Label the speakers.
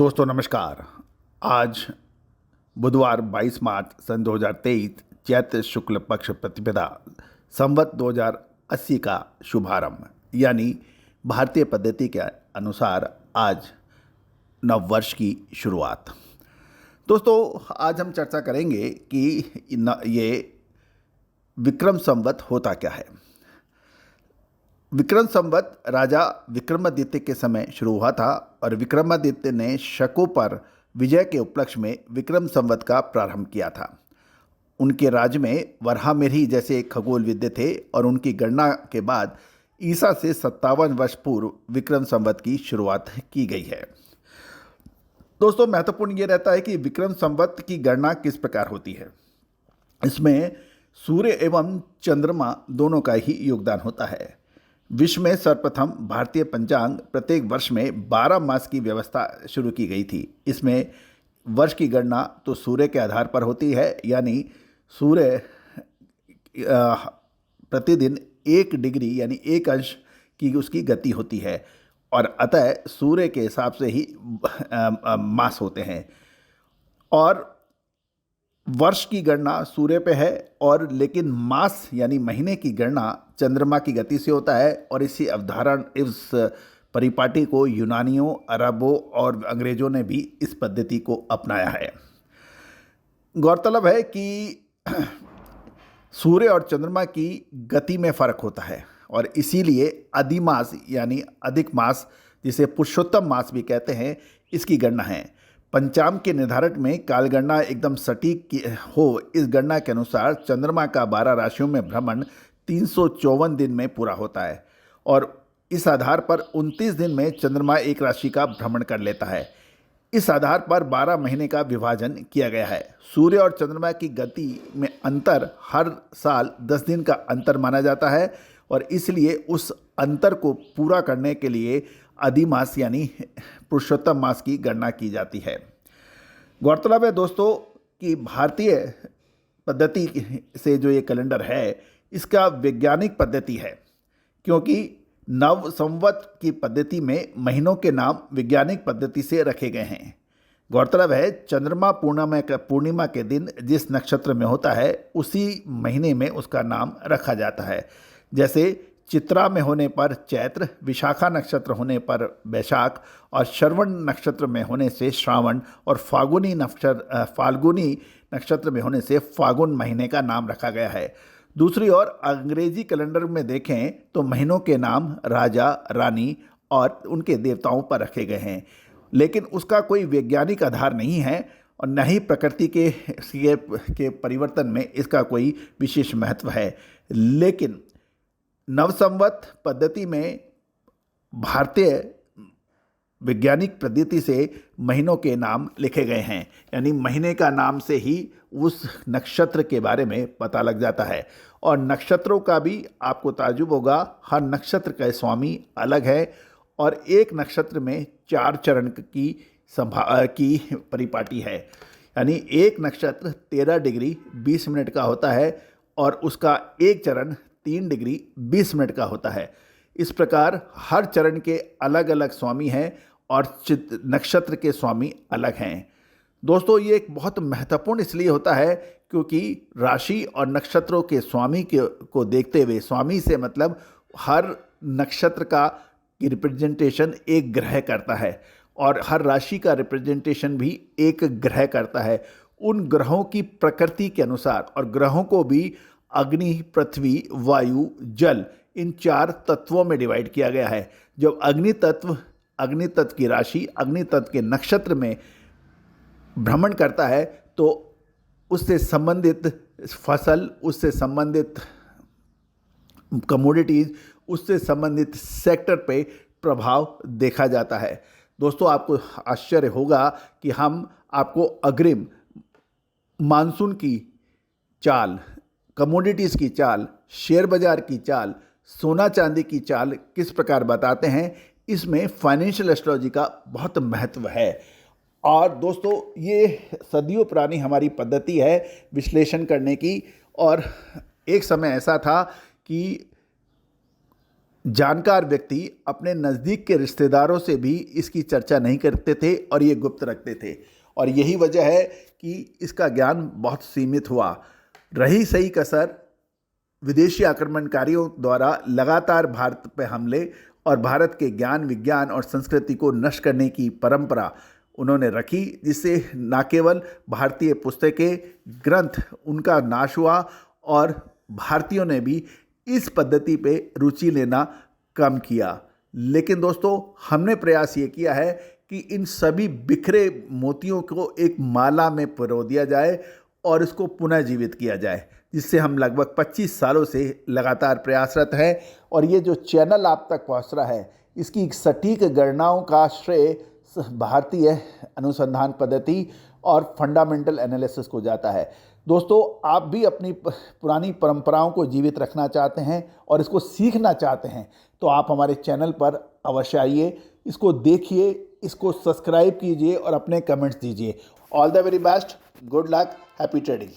Speaker 1: दोस्तों नमस्कार। आज बुधवार 22 मार्च सन 2023 चैत्र शुक्ल पक्ष प्रतिपदा संवत 2080 का शुभारंभ यानी भारतीय पद्धति के अनुसार आज नववर्ष की शुरुआत। दोस्तों आज हम चर्चा करेंगे कि ये विक्रम संवत होता क्या है। विक्रम संवत राजा विक्रमादित्य के समय शुरू हुआ था और विक्रमादित्य ने शकों पर विजय के उपलक्ष्य में विक्रम संवत का प्रारंभ किया था। उनके राज्य में वराहमिहिर जैसे खगोल विद्य थे और उनकी गणना के बाद ईसा से 57 वर्ष पूर्व विक्रम संवत की शुरुआत की गई है। दोस्तों महत्वपूर्ण ये रहता है कि विक्रम संवत की गणना किस प्रकार होती है। इसमें सूर्य एवं चंद्रमा दोनों का ही योगदान होता है। विश्व में सर्वप्रथम भारतीय पंचांग प्रत्येक वर्ष में 12 मास की व्यवस्था शुरू की गई थी। इसमें वर्ष की गणना तो सूर्य के आधार पर होती है, यानी सूर्य प्रतिदिन 1 डिग्री यानी 1 अंश की उसकी गति होती है और अतः सूर्य के हिसाब से ही मास होते हैं। और वर्ष की गणना सूर्य पे है और लेकिन मास यानी महीने की गणना चंद्रमा की गति से होता है। और इसी अवधारण इस परिपाटी को यूनानियों, अरबों और अंग्रेजों ने भी इस पद्धति को अपनाया है। गौरतलब है कि सूर्य और चंद्रमा की गति में फर्क होता है और इसीलिए अधिमास यानी अधिक मास, जिसे पुरुषोत्तम मास भी कहते हैं, इसकी गणना है। पंचांग के निर्धारण में कालगणना एकदम सटीक हो। इस गणना के अनुसार चंद्रमा का 12 राशियों में भ्रमण 354 दिन में पूरा होता है और इस आधार पर 29 दिन में चंद्रमा एक राशि का भ्रमण कर लेता है। इस आधार पर 12 महीने का विभाजन किया गया है। सूर्य और चंद्रमा की गति में अंतर हर साल 10 दिन का अंतर माना जाता है और इसलिए उस अंतर को पूरा करने के लिए अधिमास यानी पुरुषोत्तम मास की गणना की जाती है। गौरतलब है दोस्तों कि भारतीय पद्धति से जो ये कैलेंडर है इसका वैज्ञानिक पद्धति है, क्योंकि नव संवत की पद्धति में महीनों के नाम वैज्ञानिक पद्धति से रखे गए हैं। गौरतलब है चंद्रमा पूर्णिमा के दिन जिस नक्षत्र में होता है उसी महीने में उसका नाम रखा जाता है। जैसे चित्रा में होने पर चैत्र, विशाखा नक्षत्र होने पर वैशाख और श्रवण नक्षत्र में होने से श्रावण और फाल्गुनी नक्षत्र में होने से फागुन महीने का नाम रखा गया है। दूसरी ओर अंग्रेजी कैलेंडर में देखें तो महीनों के नाम राजा, रानी और उनके देवताओं पर रखे गए हैं, लेकिन उसका कोई वैज्ञानिक आधार नहीं है और न ही प्रकृति के परिवर्तन में इसका कोई विशेष महत्व है। लेकिन नवसंवत पद्धति में भारतीय वैज्ञानिक पद्धति से महीनों के नाम लिखे गए हैं, यानी महीने का नाम से ही उस नक्षत्र के बारे में पता लग जाता है। और नक्षत्रों का भी आपको ताज्जुब होगा, हर नक्षत्र का स्वामी अलग है और एक नक्षत्र में 4 चरण की परिपाटी है, यानी एक नक्षत्र 13 डिग्री 20 मिनट का होता है और उसका एक चरण 3 डिग्री 20 मिनट का होता है। इस प्रकार हर चरण के अलग अलग स्वामी हैं और नक्षत्र के स्वामी अलग हैं। दोस्तों ये एक बहुत महत्वपूर्ण इसलिए होता है क्योंकि राशि और नक्षत्रों के स्वामी को देखते हुए, स्वामी से मतलब हर नक्षत्र का रिप्रेजेंटेशन एक ग्रह करता है और हर राशि का रिप्रेजेंटेशन भी एक ग्रह करता है। उन ग्रहों की प्रकृति के अनुसार, और ग्रहों को भी अग्नि, पृथ्वी, वायु, जल, इन 4 तत्वों में डिवाइड किया गया है। जब अग्नि तत्व की राशि अग्नि तत्व के नक्षत्र में भ्रमण करता है तो उससे संबंधित फसल, उससे संबंधित कमोडिटीज, उससे संबंधित सेक्टर पे प्रभाव देखा जाता है। दोस्तों आपको आश्चर्य होगा कि हम आपको अग्रिम मानसून की चाल, कमोडिटीज़ की चाल, शेयर बाजार की चाल, सोना चांदी की चाल किस प्रकार बताते हैं। इसमें फाइनेंशियल एस्ट्रोलॉजी का बहुत महत्व है। और दोस्तों ये सदियों पुरानी हमारी पद्धति है विश्लेषण करने की। और एक समय ऐसा था कि जानकार व्यक्ति अपने नज़दीक के रिश्तेदारों से भी इसकी चर्चा नहीं करते थे और ये गुप्त रखते थे, और यही वजह है कि इसका ज्ञान बहुत सीमित हुआ। रही सही कसर विदेशी आक्रमणकारियों द्वारा लगातार भारत पर हमले और भारत के ज्ञान, विज्ञान और संस्कृति को नष्ट करने की परंपरा उन्होंने रखी, जिससे न केवल भारतीय पुस्तकें, ग्रंथ उनका नाश हुआ और भारतीयों ने भी इस पद्धति पे रुचि लेना कम किया। लेकिन दोस्तों, हमने प्रयास ये किया है कि इन सभी बिखरे मोतियों को एक माला में पिरो दिया जाए और इसको पुनः जीवित किया जाए, जिससे हम लगभग 25 सालों से लगातार प्रयासरत हैं। और ये जो चैनल आप तक पहुंच रहा है, इसकी सटीक गणनाओं का श्रेय भारतीय अनुसंधान पद्धति और फंडामेंटल एनालिसिस को जाता है। दोस्तों, आप भी अपनी पुरानी परंपराओं को जीवित रखना चाहते हैं और इसको सीखना चाहते हैं, तो आप हमारे चैनल पर अवश्य आइए, इसको देखिए, इसको सब्सक्राइब कीजिए और अपने कमेंट्स दीजिए। All the very best, good luck, happy trading.